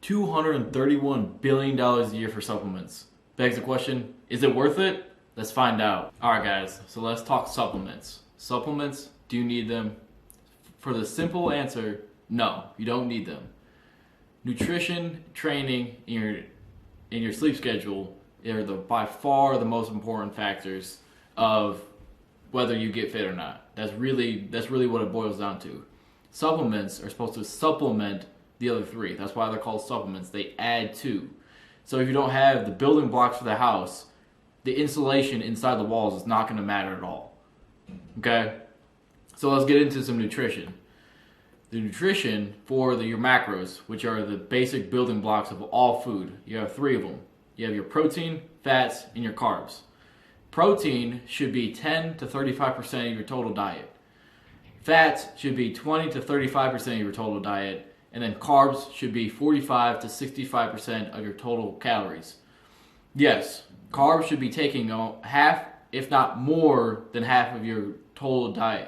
$231 billion a year for supplements. Begs the question, is it worth it? Let's find out. Alright guys, so let's talk supplements. Supplements, do you need them? For the simple answer, no, you don't need them. Nutrition, training, in your sleep schedule are by far the most important factors of whether you get fit or not. That's really what it boils down to. Supplements are supposed to supplement the other three. That's why they're called supplements. They add to. So if you don't have the building blocks for the house, the insulation inside the walls is not going to matter at all. Okay? So let's get into some nutrition. The nutrition for your macros, which are the basic building blocks of all food, you have three of them. You have your protein, fats, and your carbs. Protein should be 10 to 35% of your total diet. Fats should be 20 to 35% of your total diet. And then carbs should be 45 to 65% of your total calories. Yes, carbs should be taking half, if not more than half of your total diet.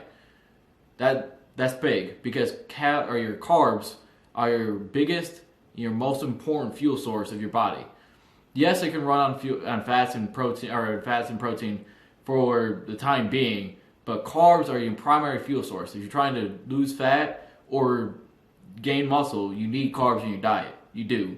That's big because your carbs are your biggest, your most important fuel source of your body. Yes, it can run on fats and protein for the time being, but carbs are your primary fuel source. If you're trying to lose fat or gain muscle, you need carbs in your diet. You do.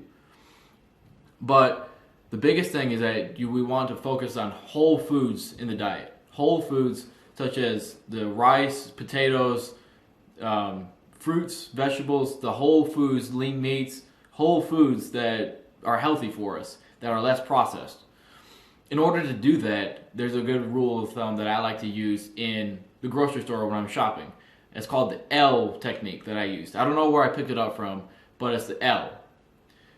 But the biggest thing is that we want to focus on whole foods in the diet. Whole foods such as the rice, potatoes, fruits, vegetables, the whole foods, lean meats, whole foods that are healthy for us, that are less processed. In order to do that, there's a good rule of thumb that I like to use in the grocery store when I'm shopping. It's called the L technique that I used. I don't know where I picked it up from, but it's the L.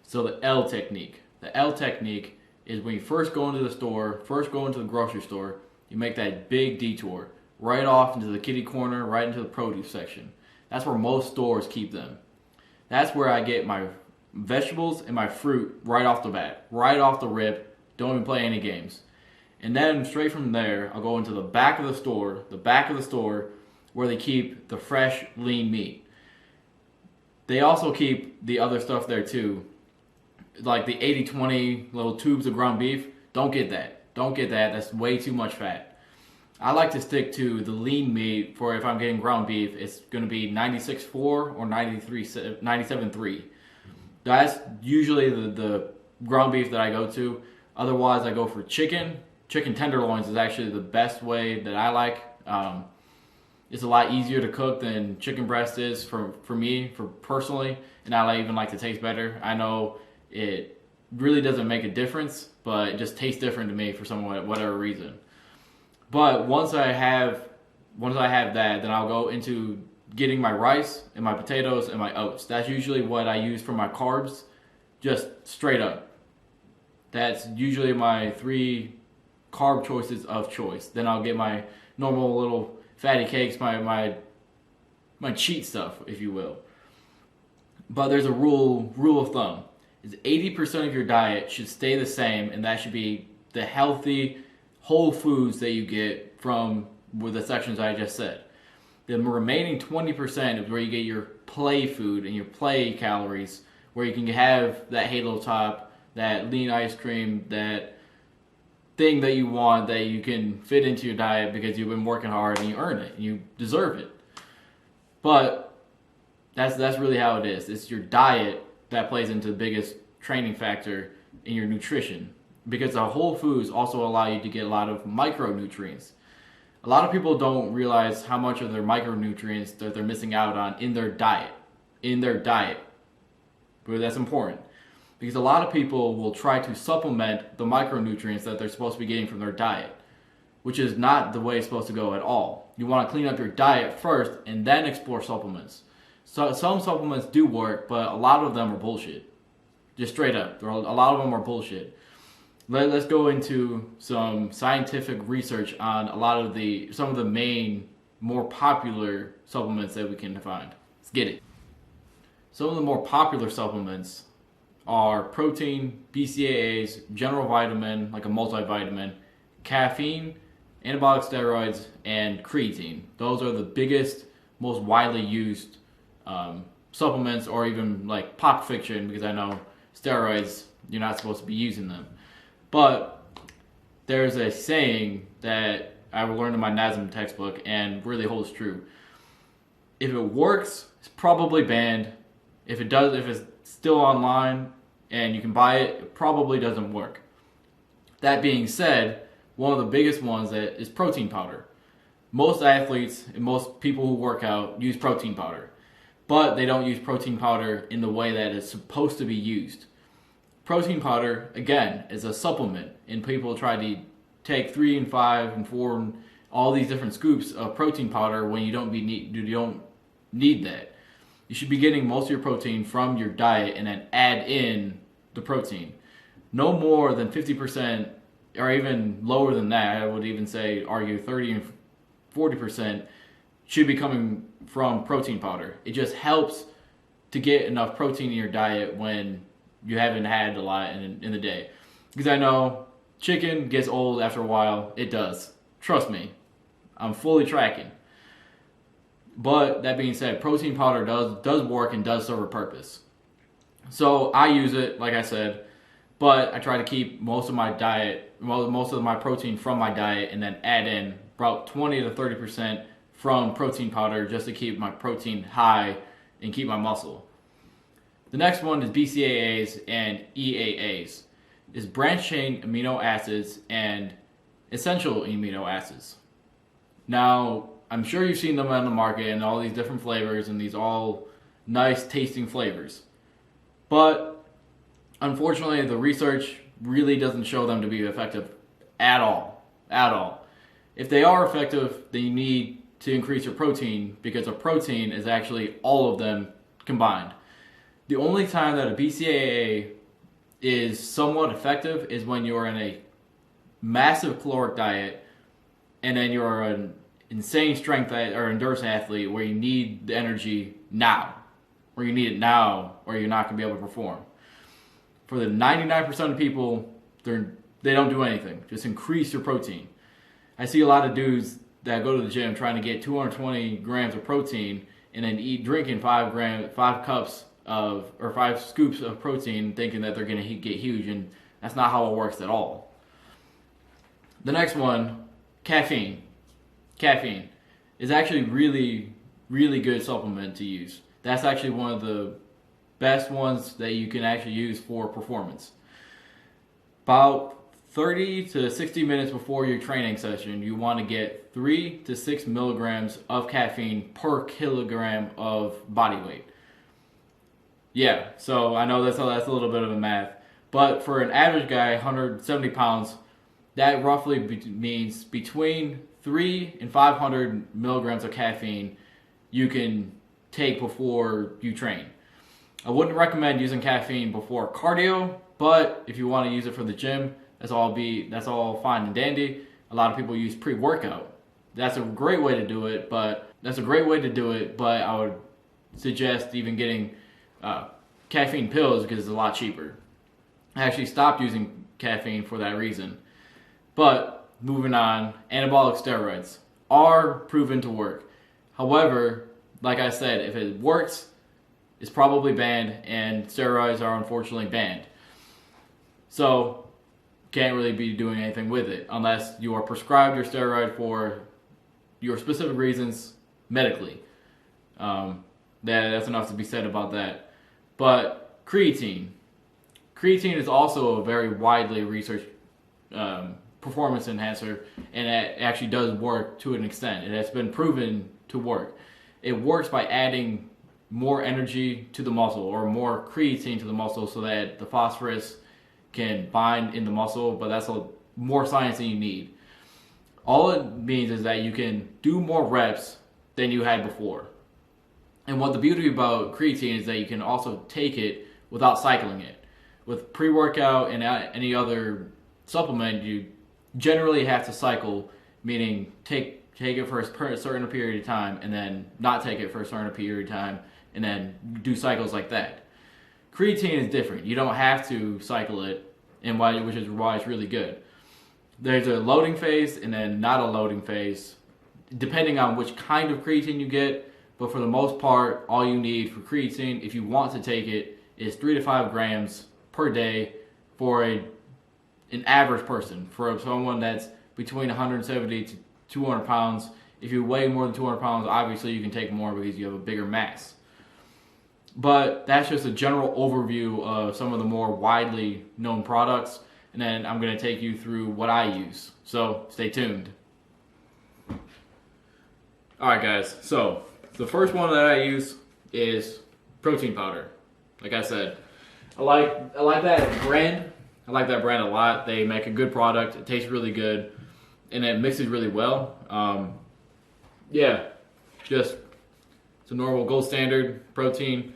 So the L technique. The L technique is when you first go into the store, first go into the grocery store, you make that big detour right off into the kitty corner, right into the produce section. That's where most stores keep them. That's where I get my vegetables and my fruit right off the bat, right off the rip. Don't even play any games. And then straight from there, I'll go into the back of the store, where they keep the fresh, lean meat. They also keep the other stuff there too, like the 80-20 little tubes of ground beef. Don't get that. Don't get that. That's way too much fat. I like to stick to the lean meat for if I'm getting ground beef. It's going to be 96.4 or 97.3. That's usually the ground beef that I go to. Otherwise, I go for chicken. Chicken tenderloins is actually the best way that I like. It's a lot easier to cook than chicken breast is for me, personally, and I even like to taste better. I know it really doesn't make a difference, but it just tastes different to me for whatever reason. But once I have that, then I'll go into getting my rice and my potatoes and my oats. That's usually what I use for my carbs, just straight up. That's usually my three carb choices of choice. Then I'll get my normal little fatty cakes, my cheat stuff, if you will. But there's a rule of thumb. Is 80% of your diet should stay the same, and that should be the healthy whole foods that you get from the sections I just said. The remaining 20% is where you get your play food and your play calories, where you can have that Halo Top, that lean ice cream, that thing that you want that you can fit into your diet because you've been working hard and you earn it and you deserve it. But that's really how it is. It's your diet that plays into the biggest training factor in your nutrition, because the whole foods also allow you to get a lot of micronutrients. A lot of people don't realize how much of their micronutrients that they're missing out on in their diet. But that's important. Because a lot of people will try to supplement the micronutrients that they're supposed to be getting from their diet, which is not the way it's supposed to go at all. You want to clean up your diet first and then explore supplements. So some supplements do work, but a lot of them are bullshit. Just straight up. A lot of them are bullshit. Let's go into some scientific research on some of the main, more popular supplements that we can find. Let's get it. Some of the more popular supplements are protein, BCAAs, general vitamin, like a multivitamin, caffeine, anabolic steroids, and creatine. Those are the biggest, most widely used supplements or even like pop fiction, because I know steroids, you're not supposed to be using them. But there's a saying that I learned in my NASM textbook and really holds true. If it works, it's probably banned. If it's still online and you can buy it, it probably doesn't work. That being said, one of the biggest ones that is protein powder. Most athletes and most people who work out use protein powder, but they don't use protein powder in the way that it's supposed to be used. Protein powder, again, is a supplement, and people try to take 3 and 5 and 4 and all these different scoops of protein powder when you don't need that. You should be getting most of your protein from your diet and then add in the protein. No more than 50%, or even lower than that. I would even argue 30 and 40% should be coming from protein powder. It just helps to get enough protein in your diet when you haven't had a lot in the day. Because I know chicken gets old after a while. It does. Trust me. I'm fully tracking. But that being said, protein powder does work and does serve a purpose. So I use it, like I said, but I try to keep most of my protein from my diet, and then add in about 20 to 30% from protein powder just to keep my protein high and keep my muscle. The next one is BCAAs and EAAs. Is branched chain amino acids and essential amino acids. Now, I'm sure you've seen them on the market in all these different flavors and these all nice tasting flavors. But unfortunately, the research really doesn't show them to be effective at all. At all. If they are effective, then you need to increase your protein, because a protein is actually all of them combined. The only time that a BCAA is somewhat effective is when you're in a massive caloric diet and then you're an insane strength or endurance athlete where you need the energy now, or you need it now, or you're not going to be able to perform. For the 99% of people, they don't do anything. Just increase your protein. I see a lot of dudes that go to the gym trying to get 220 grams of protein and then drinking 5 scoops of protein, thinking that they're going to get huge, and that's not how it works at all. The next one, caffeine. Caffeine is actually really, really good supplement to use. That's actually one of the best ones that you can actually use for performance. About 30 to 60 minutes before your training session, you want to get 3 to 6 milligrams of caffeine per kilogram of body weight. Yeah, so I know that's a little bit of a math, but for an average guy, 170 pounds, that roughly means between 3 and 500 milligrams of caffeine you can take before you train. I wouldn't recommend using caffeine before cardio, but if you want to use it for the gym, that's all fine and dandy. A lot of people use pre-workout. That's a great way to do it, but I would suggest even getting caffeine pills, because it's a lot cheaper. I actually stopped using caffeine for that reason. But moving on, anabolic steroids are proven to work. However, like I said, if it works, it's probably banned, and steroids are unfortunately banned. So, can't really be doing anything with it unless you are prescribed your steroid for your specific reasons medically. That's enough to be said about that. But creatine is also a very widely researched performance enhancer, and it actually does work to an extent. It has been proven to work. It works by adding more energy to the muscle, or more creatine to the muscle, so that the phosphorus can bind in the muscle, but that's more science than you need. All it means is that you can do more reps than you had before. And what the beauty about creatine is that you can also take it without cycling it. With pre-workout and any other supplement, you generally have to cycle, meaning take it for a certain period of time and then not take it for a certain period of time and then do cycles like that. Creatine is different. You don't have to cycle it, which is why it's really good. There's a loading phase and then not a loading phase, depending on which kind of creatine you get. but for the most part, all you need for creatine, if you want to take it, is 3 to 5 grams per day for an average person. For someone that's between 170 to 200 pounds, if you weigh more than 200 pounds, obviously you can take more because you have a bigger mass. But that's just a general overview of some of the more widely known products, and then I'm going to take you through what I use. So stay tuned. Alright guys, so the first one that I use is protein powder. Like I said, I like that brand. I like that brand a lot. They make a good product. It tastes really good, and it mixes really well. Yeah, just it's a normal gold standard protein.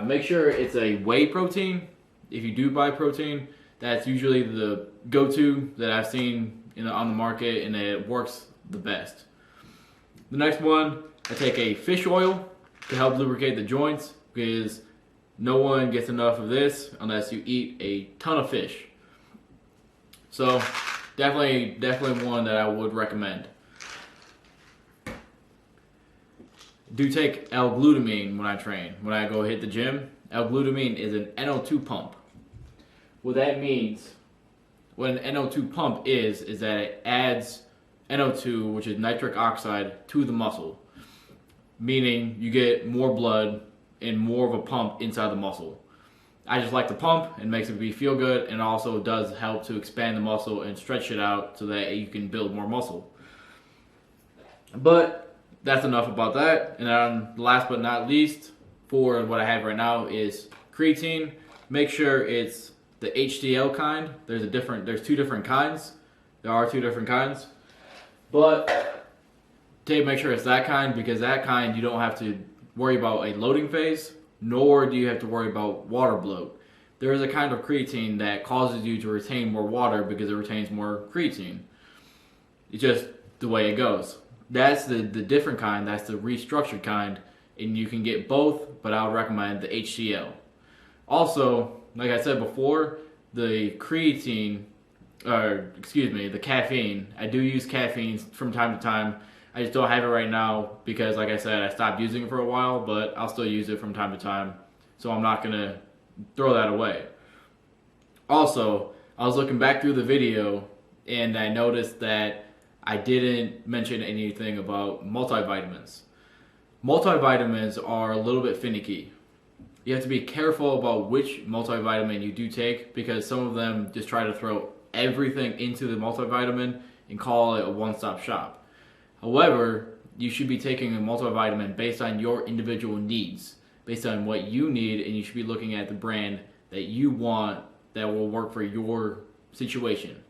Make sure it's a whey protein. If you do buy protein, that's usually the go-to that I've seen on the market, and it works the best. The next one, I take a fish oil to help lubricate the joints, because no one gets enough of this unless you eat a ton of fish. So definitely one that I would recommend. Do take L-glutamine when I train. When I go hit the gym, L-glutamine is an NO2 pump. What that means, what an NO2 pump is that it adds NO2, which is nitric oxide, to the muscle. Meaning you get more blood and more of a pump inside the muscle. I just like the pump. It makes me feel good, and also does help to expand the muscle and stretch it out so that you can build more muscle. But that's enough about that. And then last but not least, for what I have right now is creatine. Make sure it's the HDL kind. There's two different kinds. There are two different kinds. But make sure it's that kind, because that kind you don't have to worry about a loading phase, nor do you have to worry about water bloat. There is a kind of creatine that causes you to retain more water because it retains more creatine. It's just the way it goes. That's the different kind, that's the restructured kind, and you can get both, but I would recommend the HCl. Also, like I said before, the the caffeine. I do use caffeine from time to time. I just don't have it right now because, like I said, I stopped using it for a while, but I'll still use it from time to time. So I'm not going to throw that away. Also, I was looking back through the video and I noticed that I didn't mention anything about multivitamins. Multivitamins are a little bit finicky. You have to be careful about which multivitamin you do take, because some of them just try to throw everything into the multivitamin and call it a one-stop shop. However, you should be taking a multivitamin based on your individual needs, based on what you need, and you should be looking at the brand that you want that will work for your situation.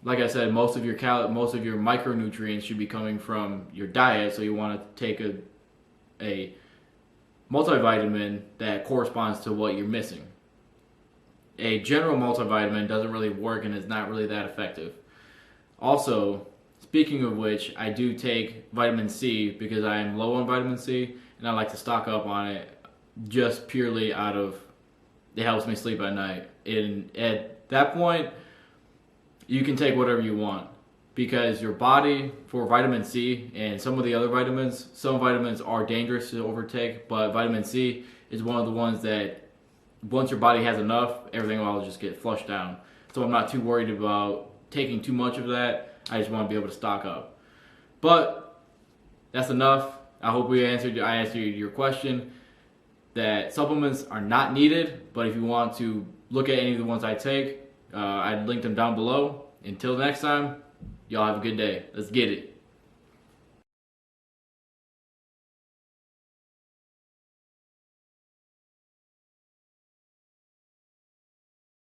Like I said, most of your micronutrients should be coming from your diet, so you want to take a multivitamin that corresponds to what you're missing. A general multivitamin doesn't really work and is not really that effective. Also, speaking of which, I do take vitamin C because I am low on vitamin C, and I like to stock up on it just purely out of it helps me sleep at night. And at that point, you can take whatever you want, because your body, for vitamin C and some of the other vitamins, some vitamins are dangerous to overtake, but vitamin C is one of the ones that once your body has enough, everything will just get flushed down. So I'm not too worried about taking too much of that. I just want to be able to stock up. But that's enough. I hope I answered your question. That supplements are not needed, but if you want to look at any of the ones I take, I'd link them down below. Until next time, y'all have a good day. Let's get it.